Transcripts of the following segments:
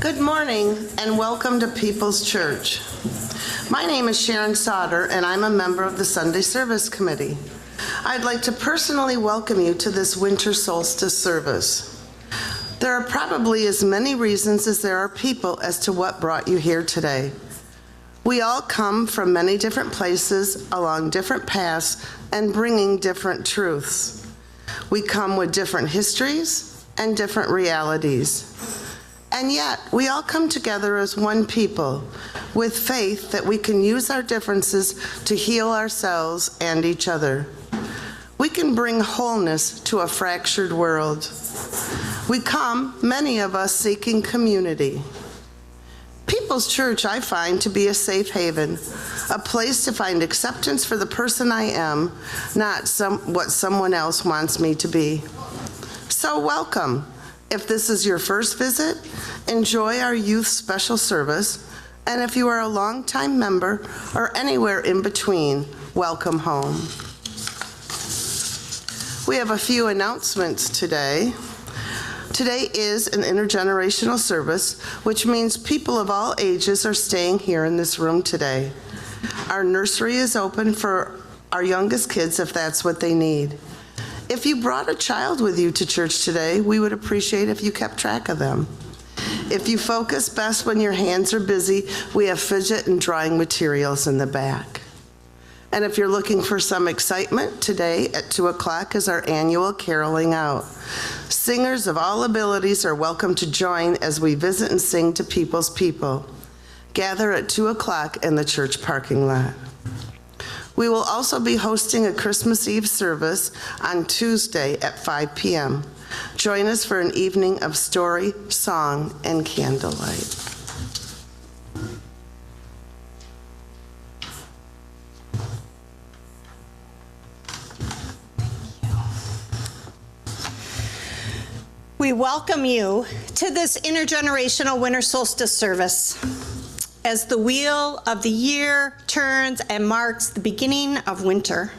Good morning and welcome to People's Church. My name is Sharon Sauter and I'm a member of the Sunday Service Committee. I'd like to personally welcome you to this winter solstice service. There are probably as many reasons as there are people as to what brought you here today. We all come from many different places, along different paths, and bringing different truths. We come with different histories and different realities. And yet, we all come together as one people, with faith that we can use our differences to heal ourselves and each other. We can bring wholeness to a fractured world. We come, many of us, seeking community. People's Church I find to be a safe haven, a place to find acceptance for the person I am, not what someone else wants me to be. So welcome. If this is your first visit, enjoy our youth special service, and if you are a longtime member or anywhere in between, welcome home. We have a few announcements today. Today is an intergenerational service, which means people of all ages are staying here in this room today. Our nursery is open for our youngest kids if that's what they need. If you brought a child with you to church today, we would appreciate if you kept track of them. If you focus best when your hands are busy, we have fidget and drawing materials in the back. And if you're looking for some excitement, today at 2 o'clock is our annual caroling out. Singers of all abilities are welcome to join as we visit and sing to people's people. Gather at 2 o'clock in the church parking lot. We will also be hosting a Christmas Eve service on Tuesday at 5 p.m. Join us for an evening of story, song, and candlelight. We welcome you to this intergenerational winter solstice service. As the wheel of the year turns and marks the beginning of winter.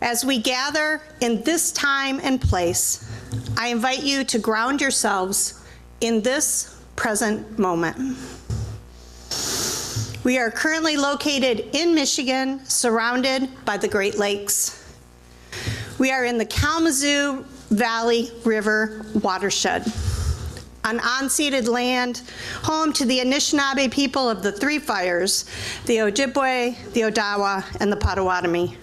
As we gather in this time and place, I invite you to ground yourselves in this present moment. We are currently located in Michigan, surrounded by the Great Lakes. We are in the Kalamazoo Valley River watershed, on unceded land, home to the Anishinaabe people of the Three Fires, the Ojibwe, the Odawa, and the Potawatomi.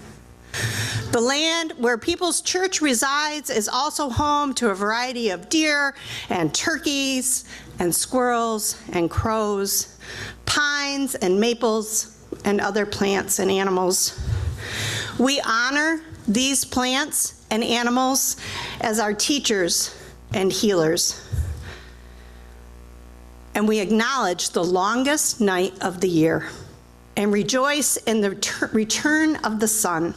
The land where People's Church resides is also home to a variety of deer and turkeys and squirrels and crows, pines and maples, and other plants and animals. We honor these plants and animals as our teachers and healers. And we acknowledge the longest night of the year and rejoice in the return of the sun.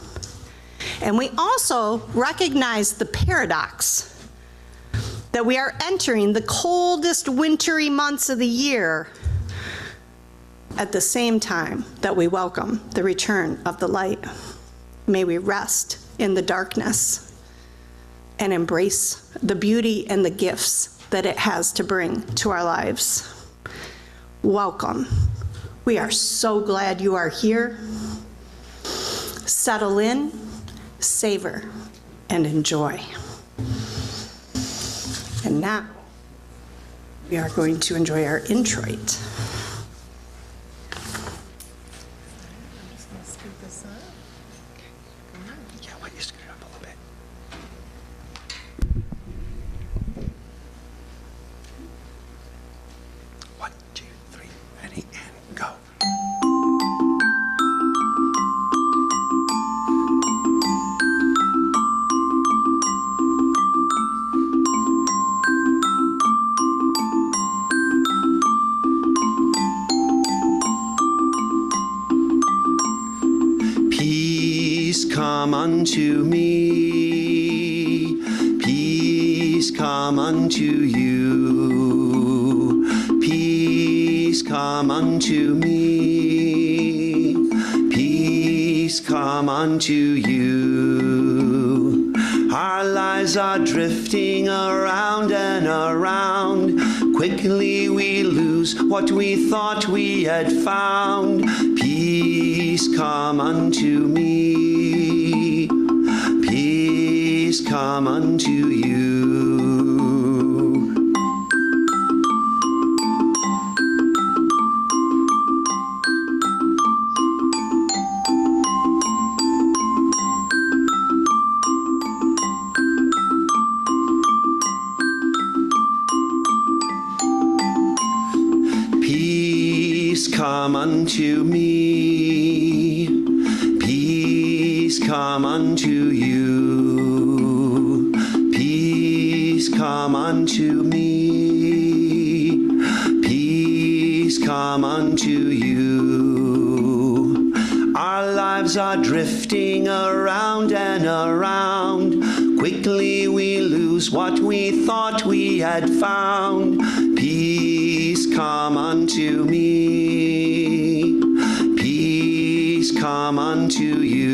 And we also recognize the paradox that we are entering the coldest wintry months of the year at the same time that we welcome the return of the light. May we rest in the darkness and embrace the beauty and the gifts that it has to bring to our lives. Welcome. We are so glad you are here. Settle in, savor, and enjoy. And now, we are going to enjoy our introit. Come unto me, peace come unto you, peace come unto me, peace come unto you. Our lives lives are drifting around and around. Quickly we lose what we thought we had found. Peace come unto me. Peace come unto you. Come unto me, peace come unto you, peace come unto me, peace come unto you. Our lives are drifting around and around. Quickly we lose what we thought we had found. Peace come unto me. Peace come unto you.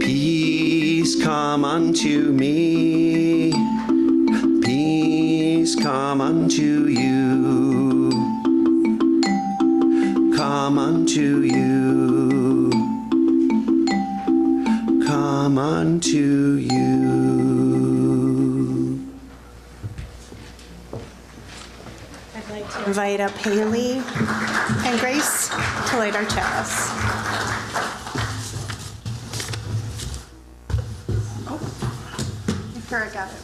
Peace come unto me. Peace come unto you. Come unto you. Come unto you. I'd like to invite up Haley and Grace to light our chalice. Here, I got it.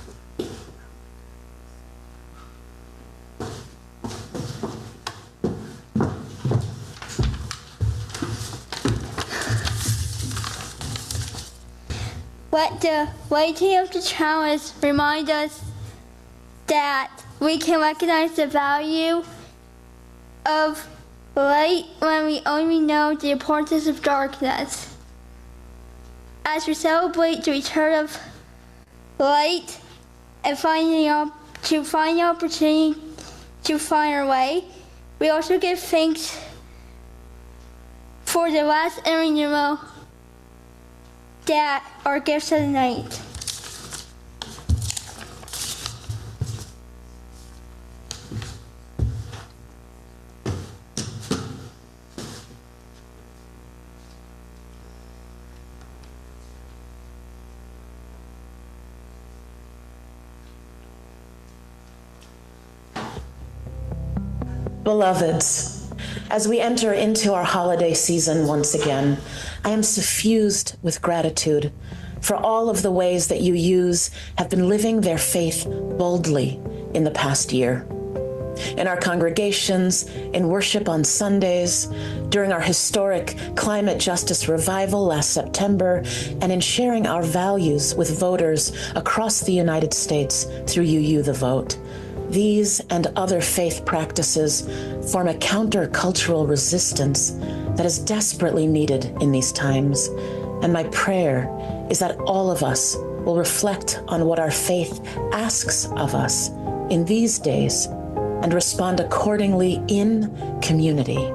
Let the lighting of the chalice remind us that we can recognize the value of light when we only know the importance of darkness. As we celebrate the return of light and find the opportunity to find our way, we also give thanks for the last and renewal that are gifts of the night. Beloveds, as we enter into our holiday season once again, I am suffused with gratitude for all of the ways that you have been living their faith boldly in the past year. In our congregations, in worship on Sundays, during our historic climate justice revival last September, and in sharing our values with voters across the United States through UU the Vote. These and other faith practices form a countercultural resistance that is desperately needed in these times. And my prayer is that all of us will reflect on what our faith asks of us in these days and respond accordingly in community.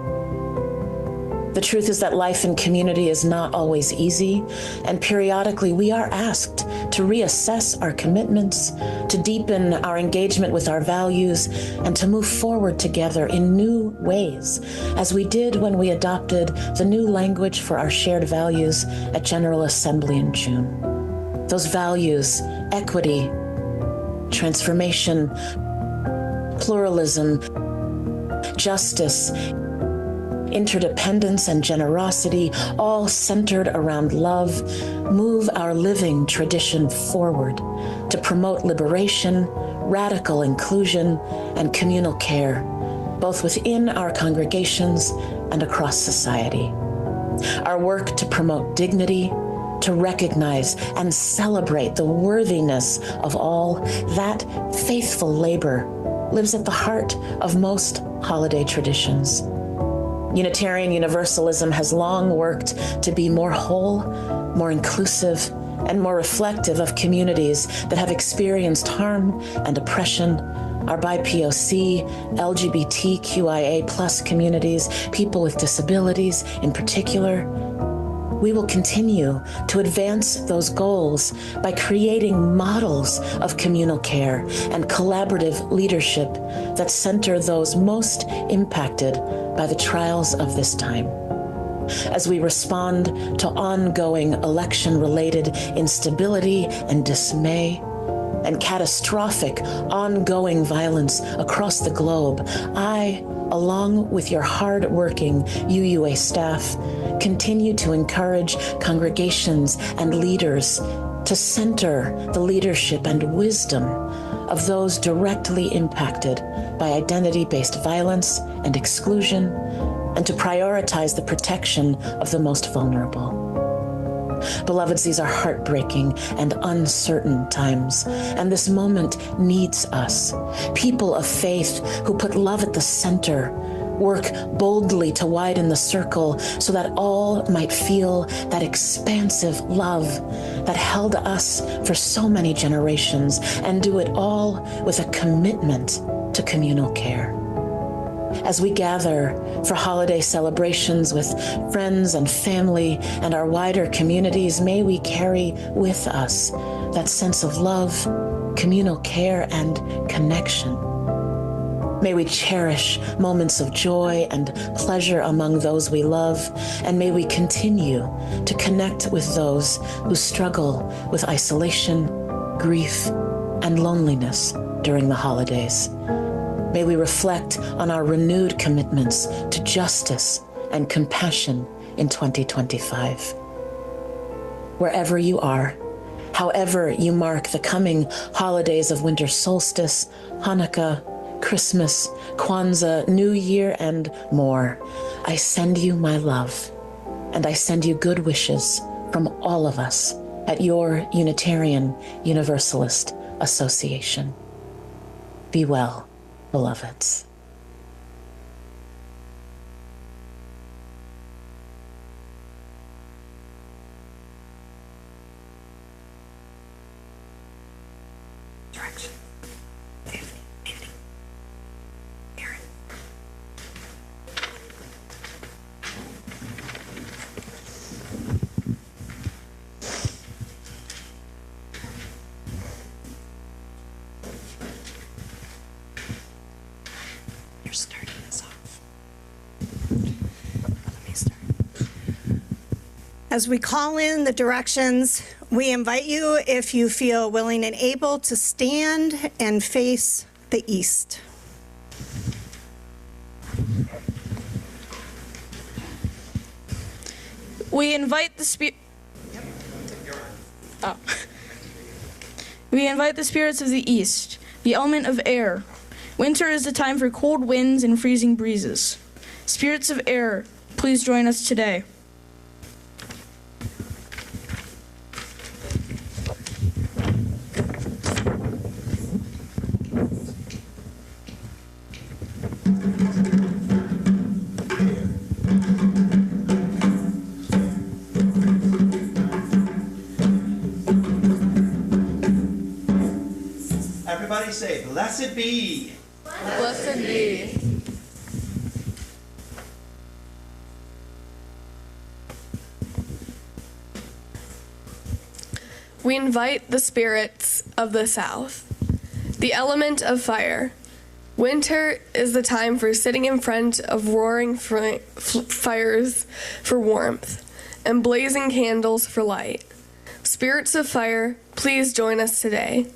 The truth is that life in community is not always easy, and periodically we are asked to reassess our commitments, to deepen our engagement with our values, and to move forward together in new ways, as we did when we adopted the new language for our shared values at General Assembly in June. Those values, equity, transformation, pluralism, justice, interdependence, and generosity, all centered around love, move our living tradition forward to promote liberation, radical inclusion, and communal care, both within our congregations and across society. Our work to promote dignity, to recognize and celebrate the worthiness of all, that faithful labor lives at the heart of most holiday traditions. Unitarian Universalism has long worked to be more whole, more inclusive, and more reflective of communities that have experienced harm and oppression, our BIPOC, LGBTQIA+ communities, people with disabilities in particular. We will continue to advance those goals by creating models of communal care and collaborative leadership that center those most impacted by the trials of this time. As we respond to ongoing election-related instability and dismay, and catastrophic ongoing violence across the globe, I, along with your hard-working UUA staff, continue to encourage congregations and leaders to center the leadership and wisdom of those directly impacted by identity-based violence and exclusion, and to prioritize the protection of the most vulnerable. Beloveds, these are heartbreaking and uncertain times, and this moment needs us, people of faith who put love at the center, work boldly to widen the circle so that all might feel that expansive love that held us for so many generations, and do it all with a commitment to communal care. As we gather for holiday celebrations with friends and family and our wider communities, may we carry with us that sense of love, communal care, and connection. May we cherish moments of joy and pleasure among those we love, and may we continue to connect with those who struggle with isolation, grief, and loneliness during the holidays. May we reflect on our renewed commitments to justice and compassion in 2025. Wherever you are, however you mark the coming holidays of winter solstice, Hanukkah, Christmas, Kwanzaa, New Year, and more, I send you my love, and I send you good wishes from all of us at your Unitarian Universalist Association. Be well, beloveds. Direction. Tiffany, Andy, Aaron. You're starting this off. Let me start. As we call in the directions, we invite you, if you feel willing and able, to stand and face the east. We invite the We invite the spirits of the east, the element of air. Winter is the time for cold winds and freezing breezes. Spirits of air, please join us today. Everybody say, blessed be. Blessed be. We invite the spirits of the south, the element of fire. Winter is the time for sitting in front of roaring fires for warmth and blazing candles for light. Spirits of fire, please join us today.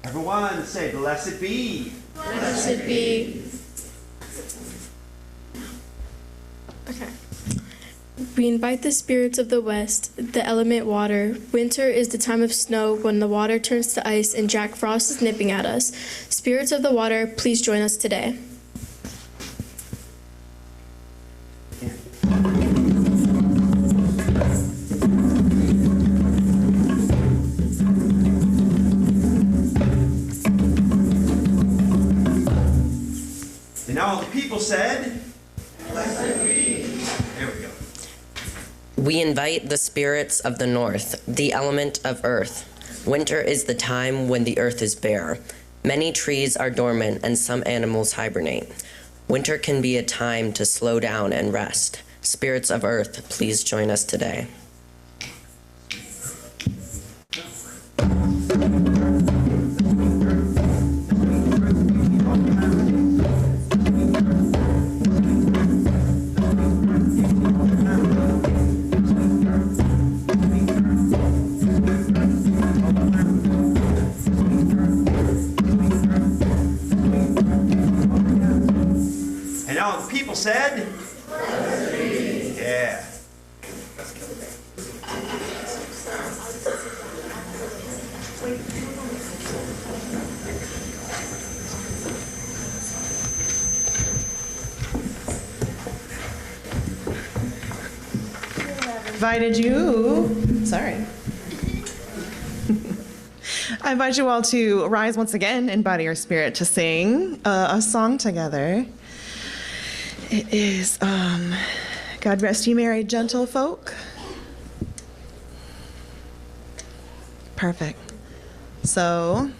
Everyone say, blessed be. Blessed be. Okay. We invite the spirits of the west, the element water. Winter is the time of snow when the water turns to ice and Jack Frost is nipping at us. Spirits of the water, please join us today. And all the people said, Blessed be. There we go. We invite the spirits of the north, the element of earth. Winter is the time when the earth is bare. Many trees are dormant and some animals hibernate. Winter can be a time to slow down and rest. Spirits of earth, please join us today. And all the people said, yeah. I invite you all to rise once again in body or spirit to sing a song together. It is God Rest Ye Merry Gentlefolk. Perfect. So,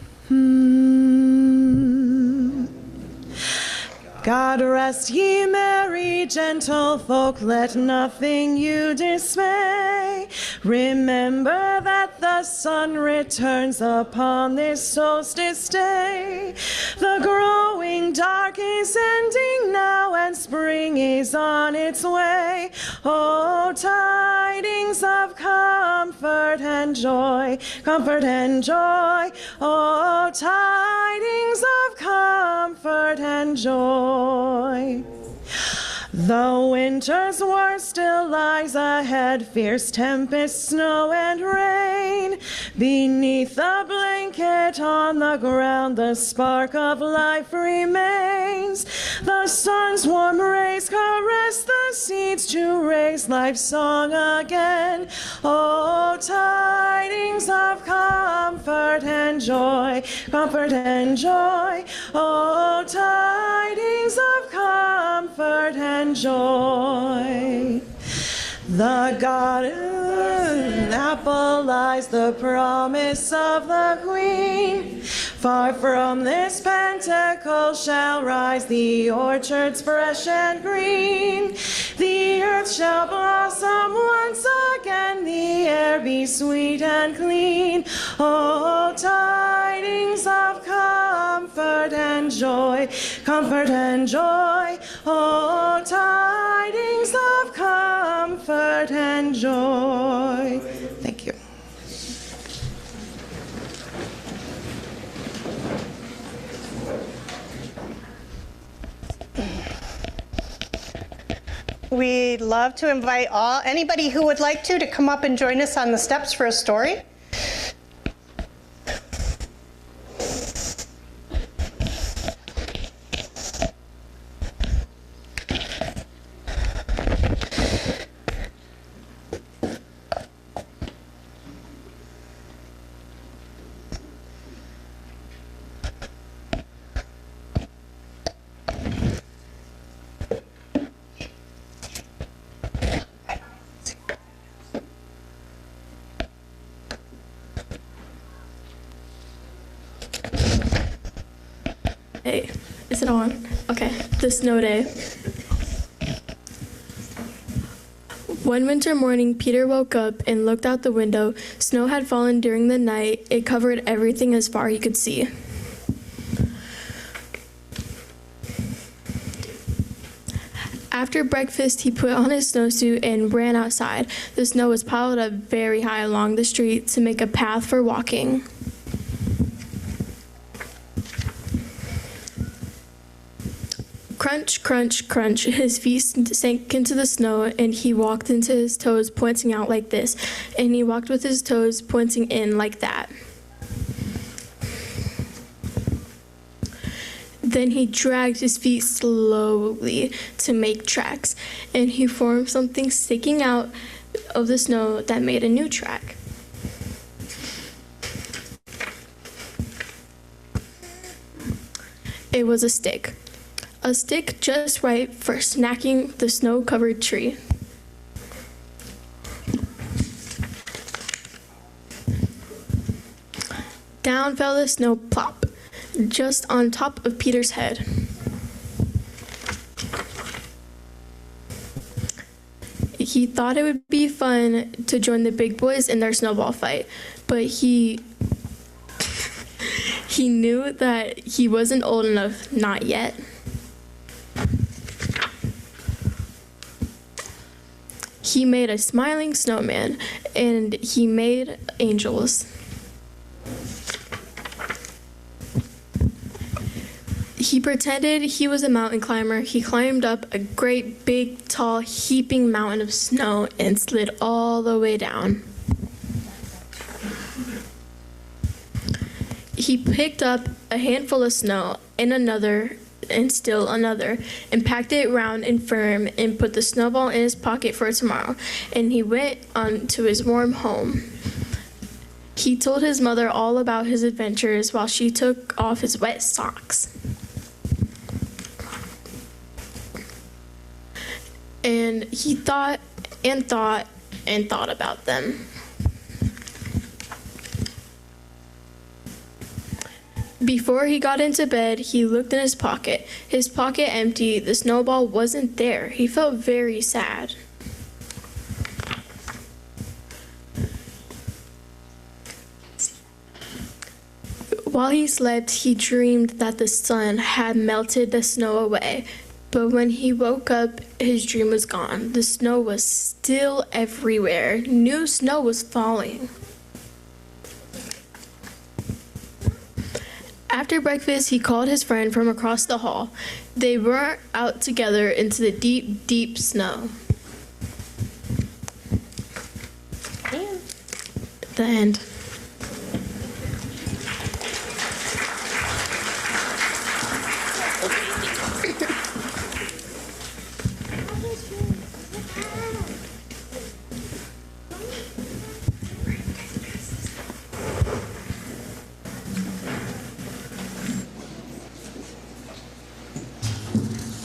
God rest ye merry gentlefolk, let nothing you dismay. Remember that the sun returns upon this solstice day. The growing dark is ending now and spring is on its way. Oh, tidings of comfort and joy, comfort and joy. Oh, tidings of comfort and joy. The winter's war still lies ahead, fierce tempest, snow, and rain. Beneath the blanket on the ground, the spark of life remains. The sun's warm rays caress the seeds to raise life's song again. Oh, tidings of comfort and joy, comfort and joy. Oh, tidings of comfort and joy. The garden apple lies the promise of the Queen. Far from this pentacle shall rise the orchards fresh and green. The earth shall blossom once again, the air be sweet and clean. Oh, tidings of comfort and joy, comfort and joy. Oh, tidings of comfort and joy. Thank you. We'd love to invite anybody who would like to come up and join us on the steps for a story. Hey, is it on? Okay, the snow day. One winter morning, Peter woke up and looked out the window. Snow had fallen during the night. It covered everything as far as he could see. After breakfast, he put on his snowsuit and ran outside. The snow was piled up very high along the street to make a path for walking. Crunch, crunch, crunch. His feet sank into the snow, and he walked into his toes pointing out like this, and he walked with his toes pointing in like that. Then he dragged his feet slowly to make tracks, and he formed something sticking out of the snow that made a new track. It was a stick. a stick just right for snacking the snow-covered tree. Down fell the snow plop, just on top of Peter's head. He thought it would be fun to join the big boys in their snowball fight, but he knew that he wasn't old enough, not yet. He made a smiling snowman, and he made angels. He pretended he was a mountain climber. He climbed up a great, big, tall, heaping mountain of snow and slid all the way down. He picked up a handful of snow and another and still another and packed it round and firm and put the snowball in his pocket for tomorrow, and he went on to his warm home. He told his mother all about his adventures while she took off his wet socks. And he thought and thought and thought about them. Before he got into bed, he looked in his pocket. His pocket empty, the snowball wasn't there. He felt very sad. While he slept, he dreamed that the sun had melted the snow away. But when he woke up, his dream was gone. The snow was still everywhere. New snow was falling. After breakfast, he called his friend from across the hall. They went out together into the deep, deep snow. The end.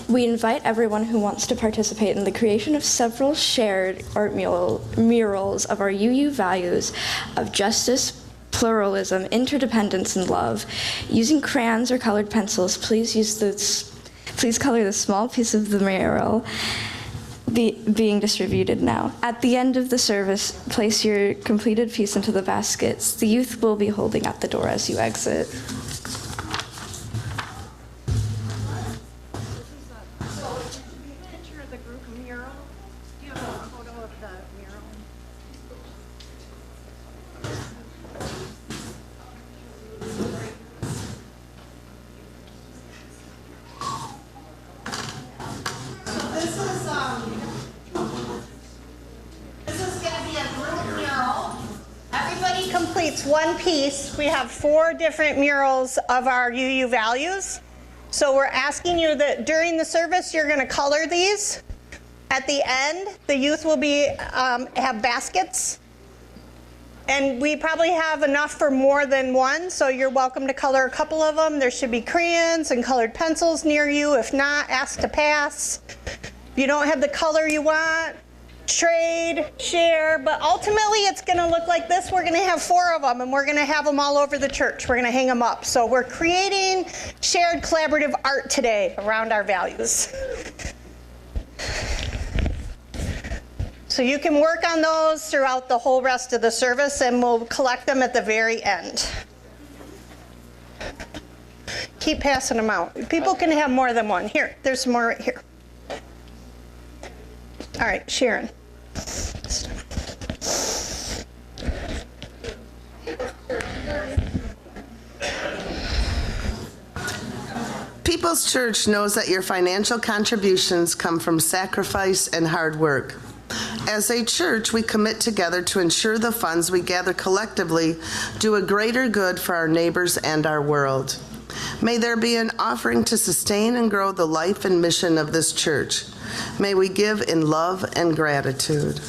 We invite everyone who wants to participate in the creation of several shared art murals of our UU values of justice, pluralism, interdependence, and love. Using crayons or colored pencils, please color the small piece of the mural being distributed now. At the end of the service, place your completed piece into the baskets. The youth will be holding at the door as you exit. One piece. We have 4 different murals of our UU values. So we're asking you that during the service, you're going to color these. At the end, the youth will have baskets. And we probably have enough for more than one, so you're welcome to color a couple of them. There should be crayons and colored pencils near you. If not, ask to pass. If you don't have the color you want, trade, share, but ultimately it's going to look like this. We're going to have 4 of them, and we're going to have them all over the church. We're going to hang them up. So we're creating shared collaborative art today around our values. So you can work on those throughout the whole rest of the service, and we'll collect them at the very end. Keep passing them out. People can have more than one. Here, there's some more right here. All right, Sharon. People's Church knows that your financial contributions come from sacrifice and hard work. As a church, we commit together to ensure the funds we gather collectively do a greater good for our neighbors and our world. May there be an offering to sustain and grow the life and mission of this church. May we give in love and gratitude.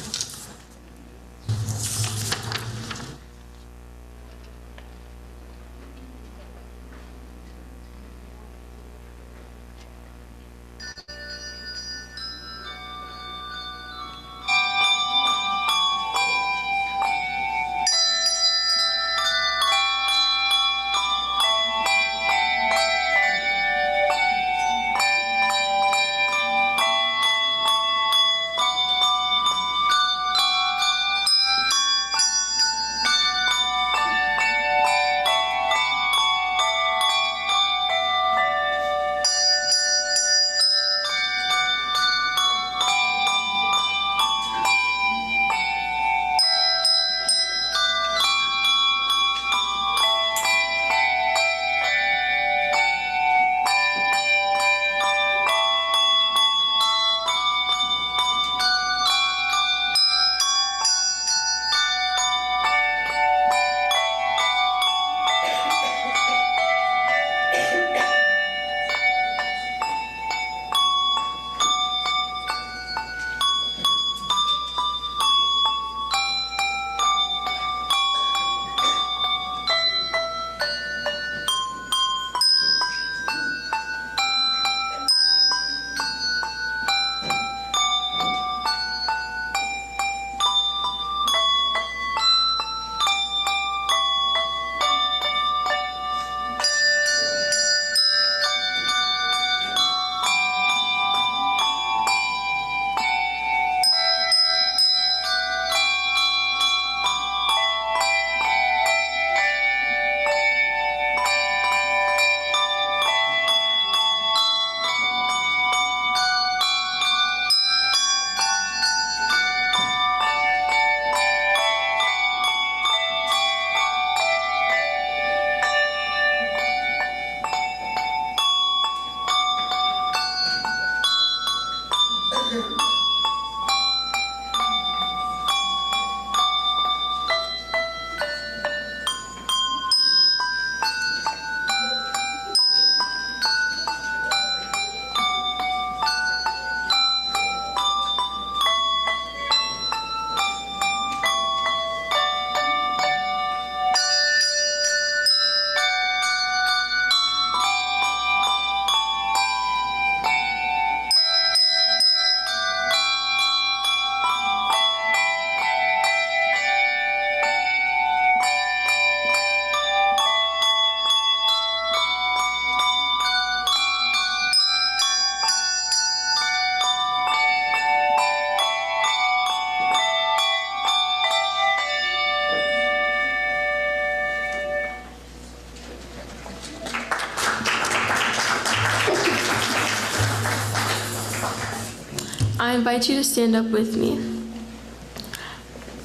invite you to stand up with me.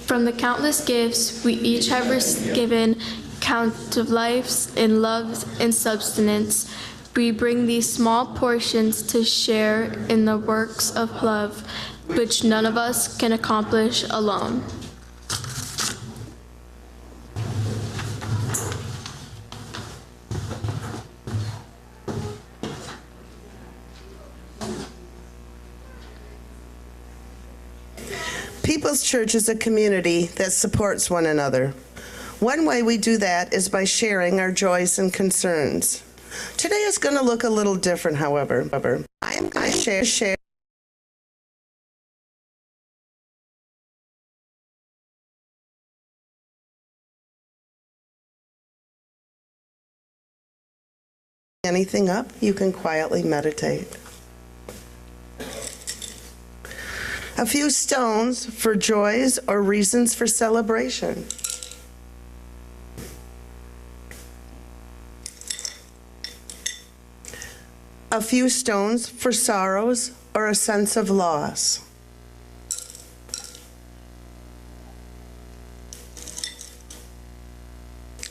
From the countless gifts we each have given, count of lives and loves and substance, we bring these small portions to share in the works of love, which none of us can accomplish alone. People's Church is a community that supports one another. One way we do that is by sharing our joys and concerns. Today is going to look a little different, however. I am going to share anything up, you can quietly meditate. A few stones for joys or reasons for celebration. A few stones for sorrows or a sense of loss.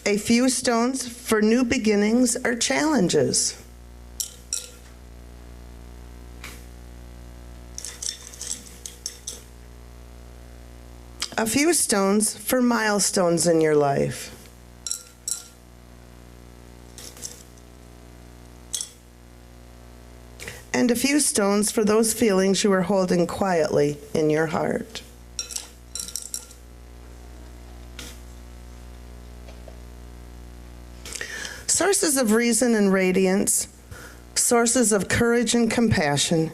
A few stones for new beginnings or challenges. A few stones for milestones in your life. And a few stones for those feelings you are holding quietly in your heart. Sources of reason and radiance, sources of courage and compassion,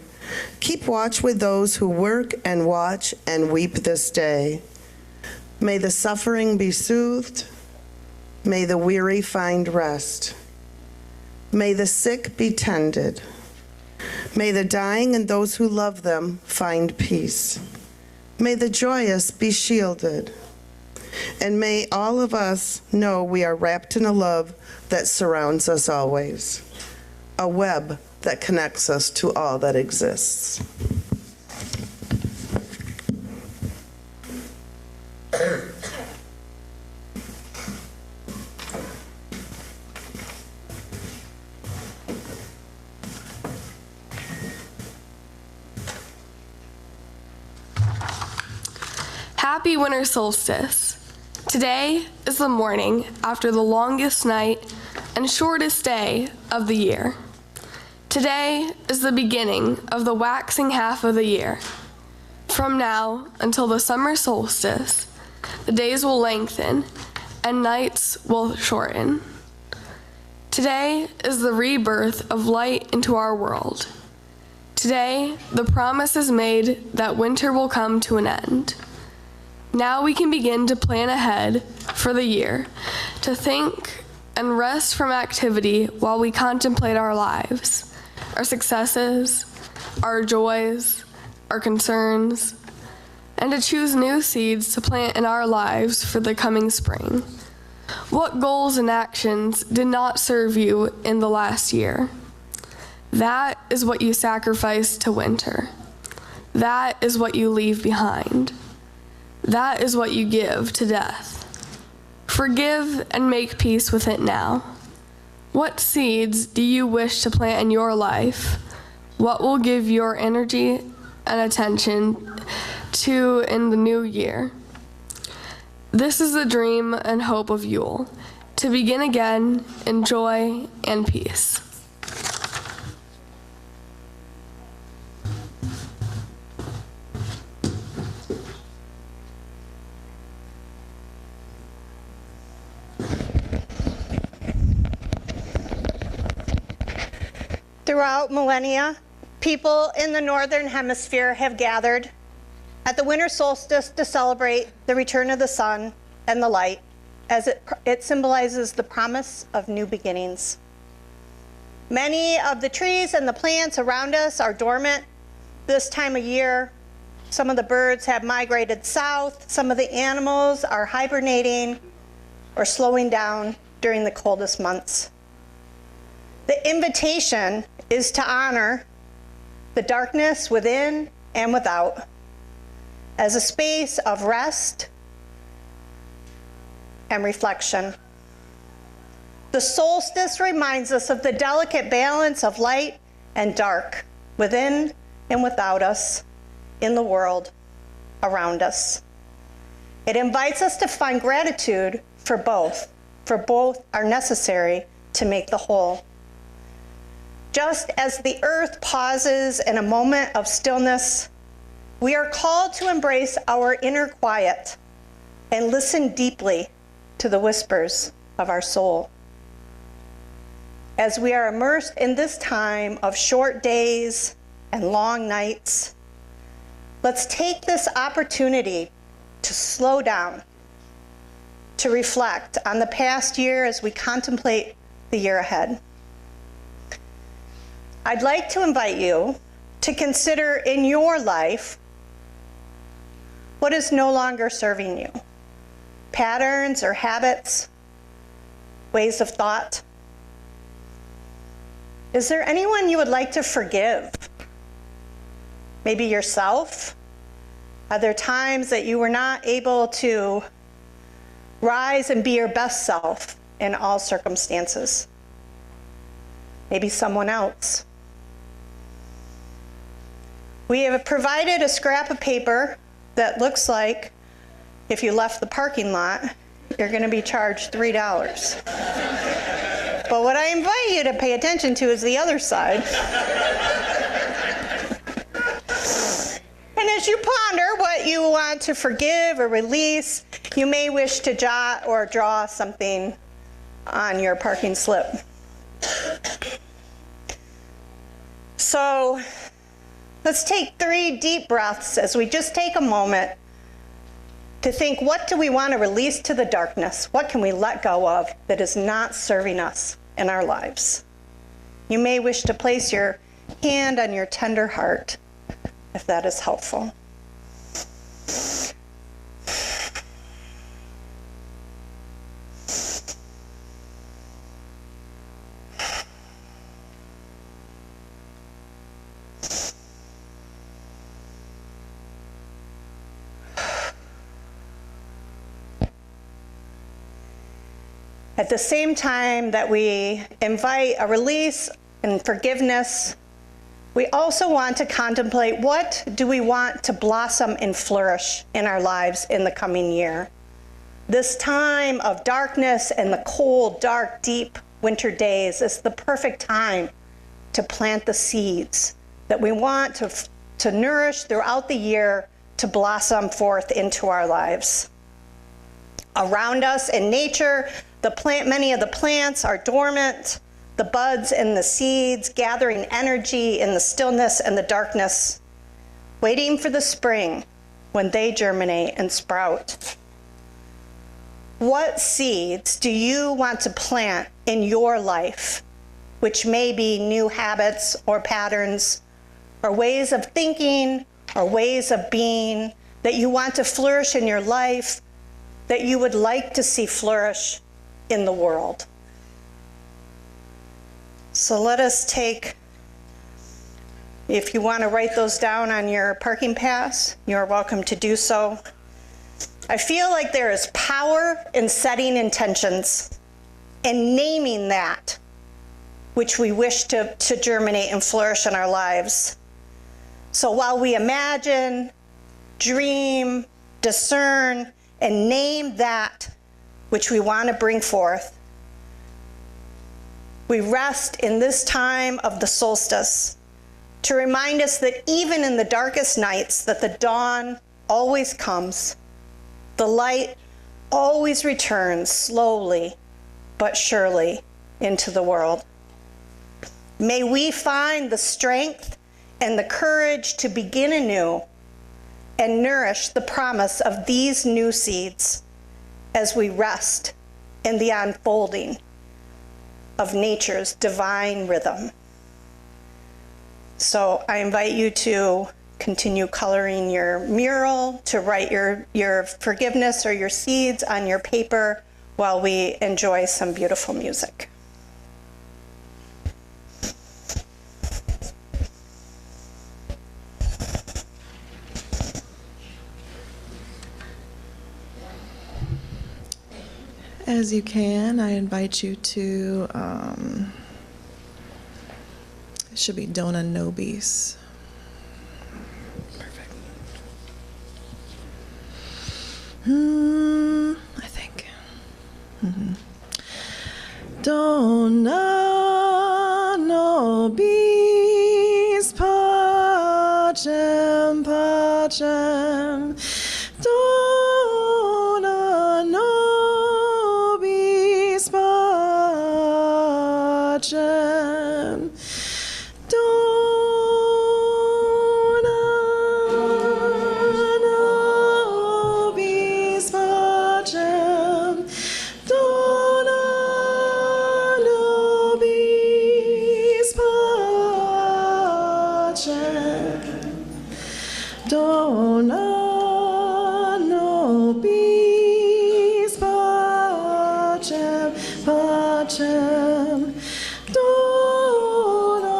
keep watch with those who work and watch and weep this day. May the suffering be soothed. May the weary find rest. May the sick be tended. May the dying and those who love them find peace. May the joyous be shielded. And may all of us know we are wrapped in a love that surrounds us always, a web that connects us to all that exists. Happy winter solstice. Today is the morning after the longest night and shortest day of the year. Today is the beginning of the waxing half of the year. From now until the summer solstice, the days will lengthen and nights will shorten. Today is the rebirth of light into our world. Today, the promise is made that winter will come to an end. Now we can begin to plan ahead for the year, to think and rest from activity while we contemplate our lives, our successes, our joys, our concerns, and to choose new seeds to plant in our lives for the coming spring. What goals and actions did not serve you in the last year? That is what you sacrifice to winter. That is what you leave behind. That is what you give to death. Forgive and make peace with it now. What seeds do you wish to plant in your life? What will give your energy and attention to in the new year? This is the dream and hope of Yule, to begin again in joy and peace. Throughout millennia, people in the Northern Hemisphere have gathered at the winter solstice to celebrate the return of the sun and the light, as it symbolizes the promise of new beginnings. Many of the trees and the plants around us are dormant this time of year. Some of the birds have migrated south. Some of the animals are hibernating or slowing down during the coldest months. The invitation is to honor the darkness within and without, as a space of rest and reflection. The solstice reminds us of the delicate balance of light and dark within and without us in the world around us. It invites us to find gratitude for both are necessary to make the whole. Just as the earth pauses in a moment of stillness, we are called to embrace our inner quiet and listen deeply to the whispers of our soul. As we are immersed in this time of short days and long nights, let's take this opportunity to slow down, to reflect on the past year as we contemplate the year ahead. I'd like to invite you to consider in your life what is no longer serving you. Patterns or habits, ways of thought. Is there anyone you would like to forgive? Maybe yourself? Are there times that you were not able to rise and be your best self in all circumstances? Maybe someone else. We have provided a scrap of paper that looks like if you left the parking lot, you're going to be charged $3. But what I invite you to pay attention to is the other side. And as you ponder what you want to forgive or release, you may wish to jot or draw something on your parking slip. So let's take 3 deep breaths as we just take a moment to think, what do we want to release to the darkness? What can we let go of that is not serving us in our lives? You may wish to place your hand on your tender heart, if that is helpful. At the same time that we invite a release and forgiveness, we also want to contemplate, what do we want to blossom and flourish in our lives in the coming year? This time of darkness and the cold, dark, deep winter days is the perfect time to plant the seeds that we want to nourish throughout the year to blossom forth into our lives. Around us in nature, many of the plants are dormant, the buds and the seeds gathering energy in the stillness and the darkness, waiting for the spring when they germinate and sprout. What seeds do you want to plant in your life, which may be new habits or patterns or ways of thinking or ways of being that you want to flourish in your life, that you would like to see flourish in the world? So let us take, if you want to write those down on your parking pass, you're welcome to do so. I feel like there is power in setting intentions and naming that which we wish to germinate and flourish in our lives. So while we imagine, dream, discern, and name that which we want to bring forth, we rest in this time of the solstice to remind us that even in the darkest nights, that the dawn always comes. The light always returns slowly but surely into the world. May we find the strength and the courage to begin anew and nourish the promise of these new seeds as we rest in the unfolding of nature's divine rhythm. So I invite you to continue coloring your mural, to write your forgiveness or your seeds on your paper while we enjoy some beautiful music. as you can, I invite you to, it should be Dona Nobis. Perfect. I think. Dona nobis pacem, pacem. Dona nobis pacem. Dona nobis pacem. Dona nobis pacem. Dona nobis pacem, pacem. Dona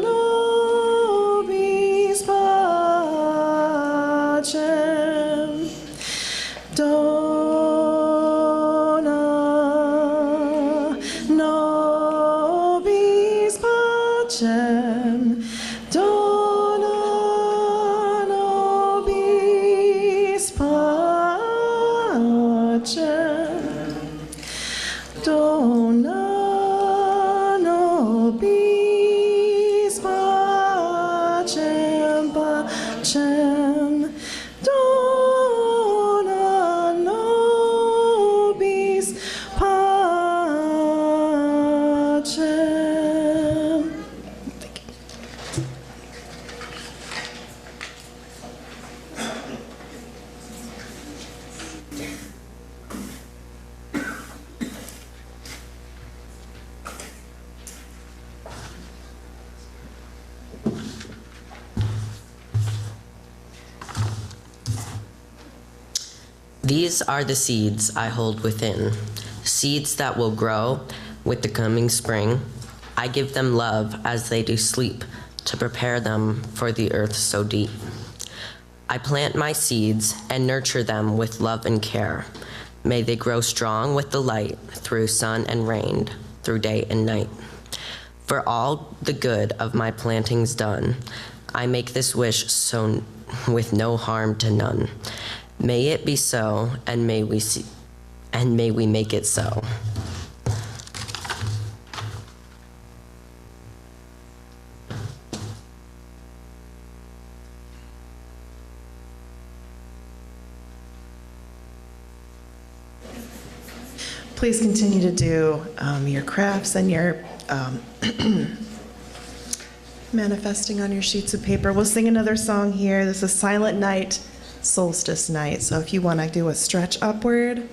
nobis pacem. Dona nobis pacem. Dona nobis pacem. Dona nobis pacem, pacem. Dona nobis pacem. Thank you. These are the seeds I hold within, seeds that will grow with the coming spring. I give them love as they do sleep, to prepare them for the earth so deep. I plant my seeds and nurture them with love and care. May they grow strong with the light, through sun and rain, through day and night. For all the good of my plantings done, I make this wish so with no harm to none. May it be so, and may we make it so. Please continue to do your crafts and your manifesting on your sheets of paper. We'll sing another song here. This is Silent Night, Solstice Night. So if you want to do a stretch upward,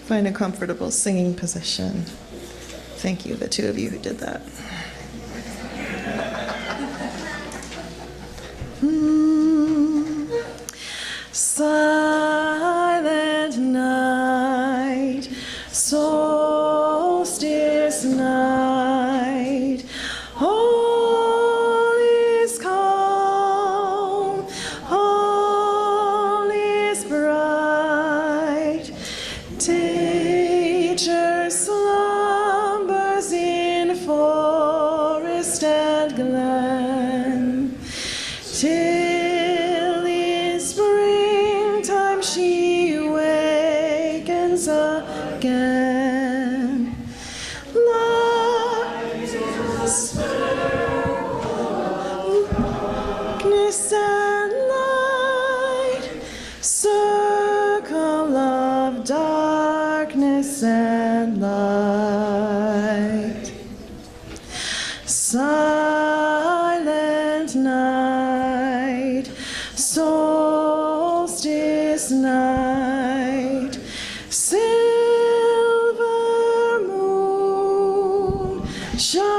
find a comfortable singing position. Thank you, the two of you who did that. Silent night, solstice night, all is calm, all is bright. Nature slumbers in forest and glen, till in springtime she wakens again. Darkness and light, circle of darkness and light. Silent night, solstice night, silver moon shining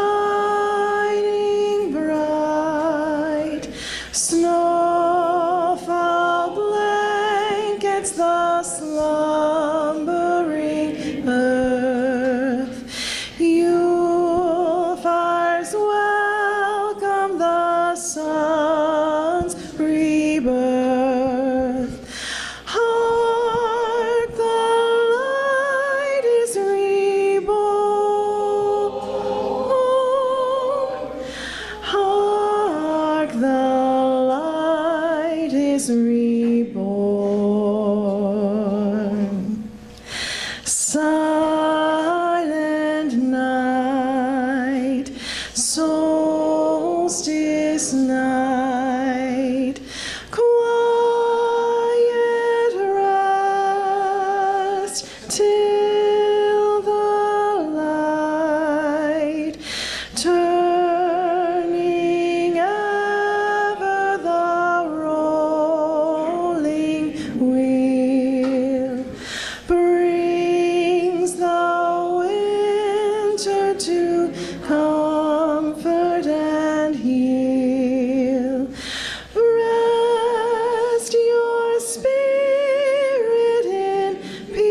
bright, snowfall blankets the slumbering earth. Yule fires welcome the sun's rebirth. Hark, the light is solstice night, quiet rest till the light, turning ever the rolling wheel, brings the winter to comfort and heal. Rest your spirit in peace.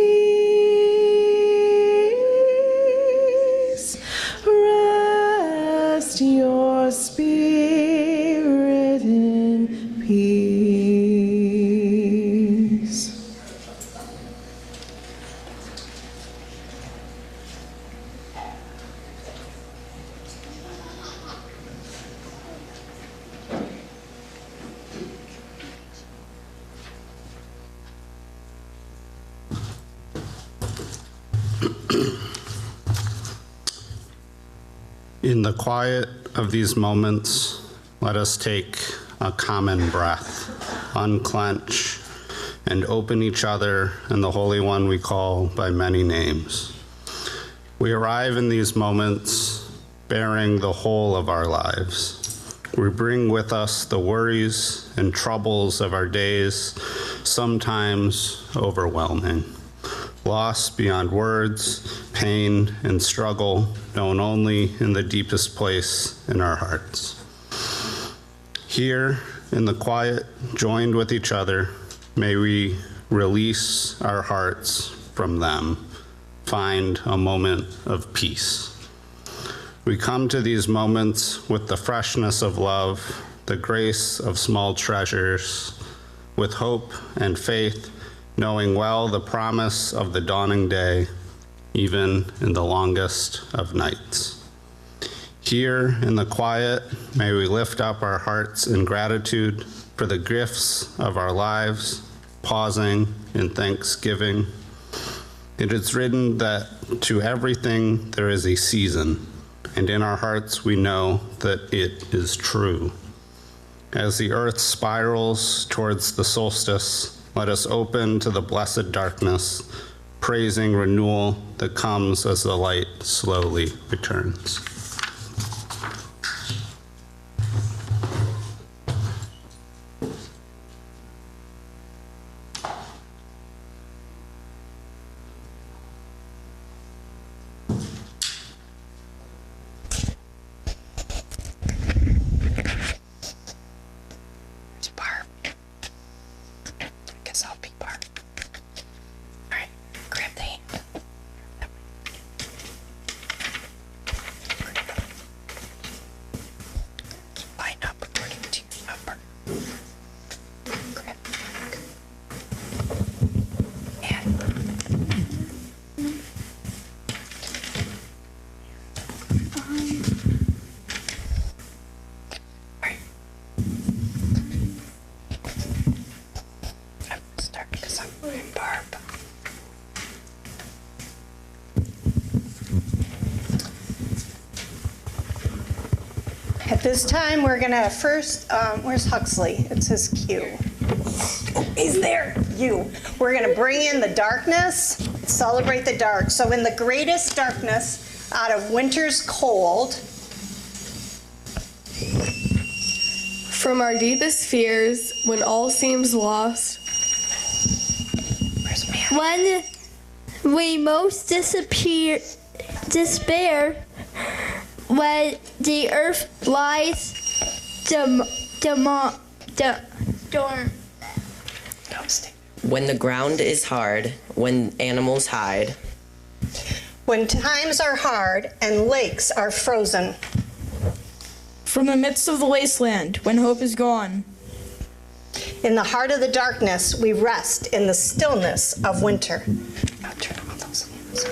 Rest your spirit in peace. In the quiet of these moments, let us take a common breath, unclench, and open each other and the Holy One we call by many names. We arrive in these moments bearing the whole of our lives. We bring with us the worries and troubles of our days, sometimes overwhelming. Loss beyond words, pain and struggle known only in the deepest place in our hearts. Here in the quiet, joined with each other, may we release our hearts from them, find a moment of peace. We come to these moments with the freshness of love, the grace of small treasures, with hope and faith, knowing well the promise of the dawning day, even in the longest of nights. Here in the quiet, may we lift up our hearts in gratitude for the gifts of our lives, pausing in thanksgiving. It is written that to everything there is a season, and in our hearts we know that it is true. As the earth spirals towards the solstice, let us open to the blessed darkness, praising renewal that comes as the light slowly returns. At this time, we're gonna first, where's Huxley? It's his cue. Oh, he's there, you. We're gonna bring in the darkness, celebrate the dark. So in the greatest darkness, out of winter's cold, From our deepest fears, when all seems lost, when we most despair, when the earth lies dorm. When the ground is hard, when animals hide, when times are hard and lakes are frozen. From the midst of the wasteland, when hope is gone. In the heart of the darkness, we rest in the stillness of winter. Now turn on those hands.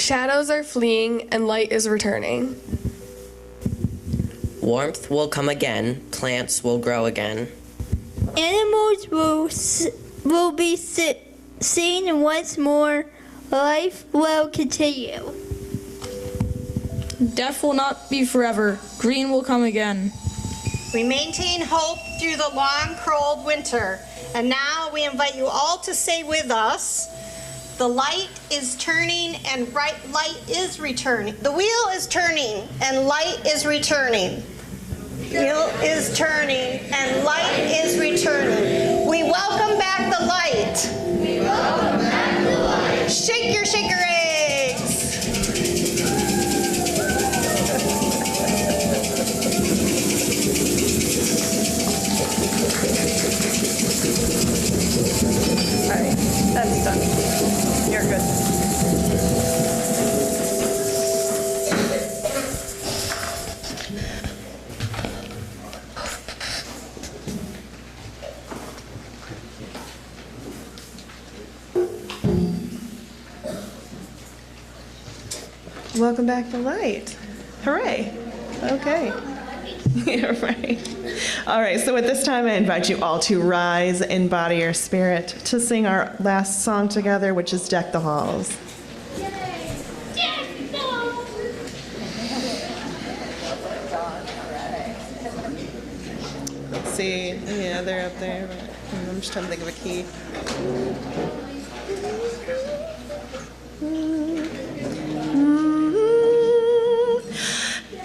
Shadows are fleeing and light is returning. Warmth will come again, plants will grow again. Animals will be seen once more. Life will continue. Death will not be forever. Green will come again. We maintain hope through the long, cold winter. And now we invite you all to say with us, the light is turning and light is returning. The wheel is turning and light is returning. Wheel is turning and light is returning. We welcome back the light. We welcome back the light. Shake your shaker eggs. All right, that's done. You're good. Welcome back to light. Hooray. Okay. Yeah, right. All right, so at this time, I invite you all to rise in body or spirit to sing our last song together, which is Deck the Halls. Let's see. Yeah, they're up there. But I'm just trying to think of a key.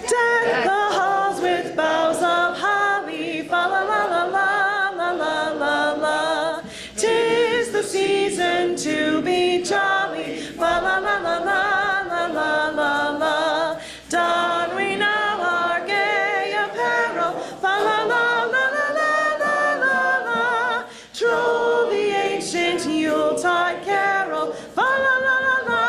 Deck the halls with boughs of holly, fa la la la la la la la la. 'Tis the season to be jolly, fa la la la la la la la la. Don we now our gay apparel, fa la la la la la la la la. Troll the ancient Yuletide carol, fa la la la la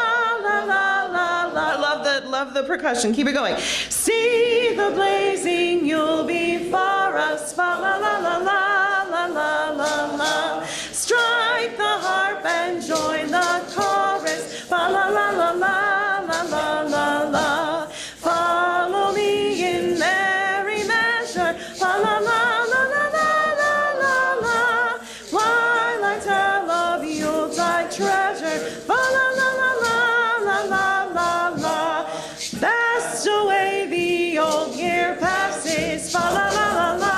la la la la. Love the percussion. Keep it going. See the blazing Yule before us, fa la la la la la la la la. Strike the harp and join the chorus, fa la la la la la la la la. Follow me in merry measure, fa la la la la la la la la. While I tell of Yuletide treasure, fa la la la la la la la la. That's the way the old year passes, fa la la la la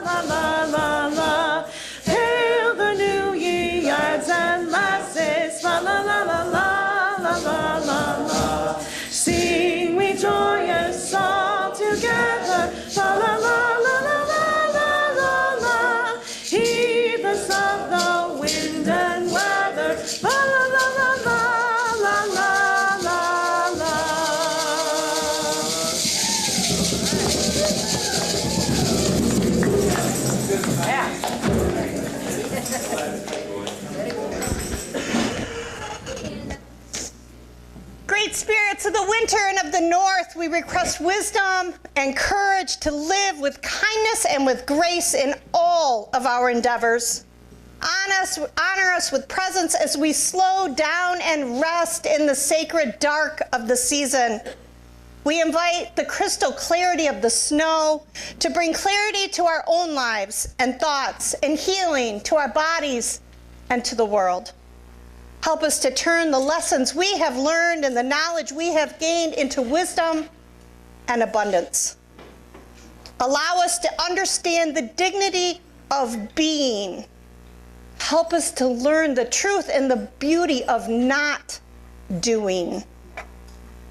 la la la la. Hail the new year, lads and lasses, fa la la la la la la la la. Sing we joyous all together, fa la la la la la la la la. Heedless of the wind and weather, fa la la la la la la la la. Great spirits of the winter and of the north, we request wisdom and courage to live with kindness and with grace in all of our endeavors. Honor us with presence as we slow down and rest in the sacred dark of the season. We invite the crystal clarity of the snow to bring clarity to our own lives and thoughts and healing to our bodies and to the world. Help us to turn the lessons we have learned and the knowledge we have gained into wisdom and abundance. Allow us to understand the dignity of being. Help us to learn the truth and the beauty of not doing.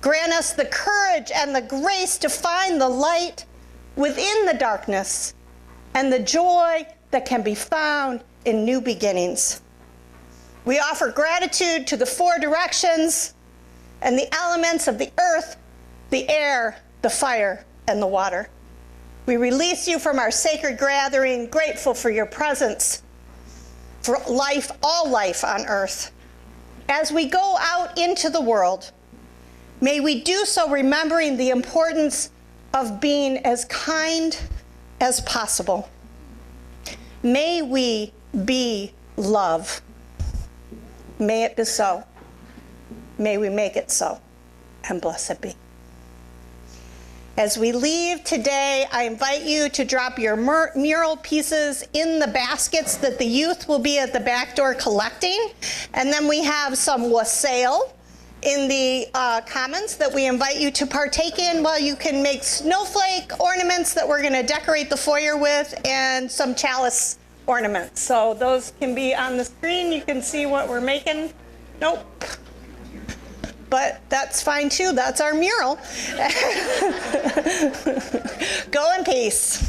Grant us the courage and the grace to find the light within the darkness and the joy that can be found in new beginnings. We offer gratitude to the four directions and the elements of the earth, the air, the fire, and the water. We release you from our sacred gathering, grateful for your presence, for life, all life on earth. As we go out into the world, may we do so remembering the importance of being as kind as possible. May we be love. May it be so. May we make it so. and blessed be. As we leave today, I invite you to drop your mural pieces in the baskets that the youth will be at the back door collecting. And then we have some wassail in the commons that we invite you to partake in, while you can make snowflake ornaments that we're going to decorate the foyer with, and some chalice ornaments. So those can be on the screen. You can see what we're making. Nope. But that's fine too. That's our mural. Go in peace.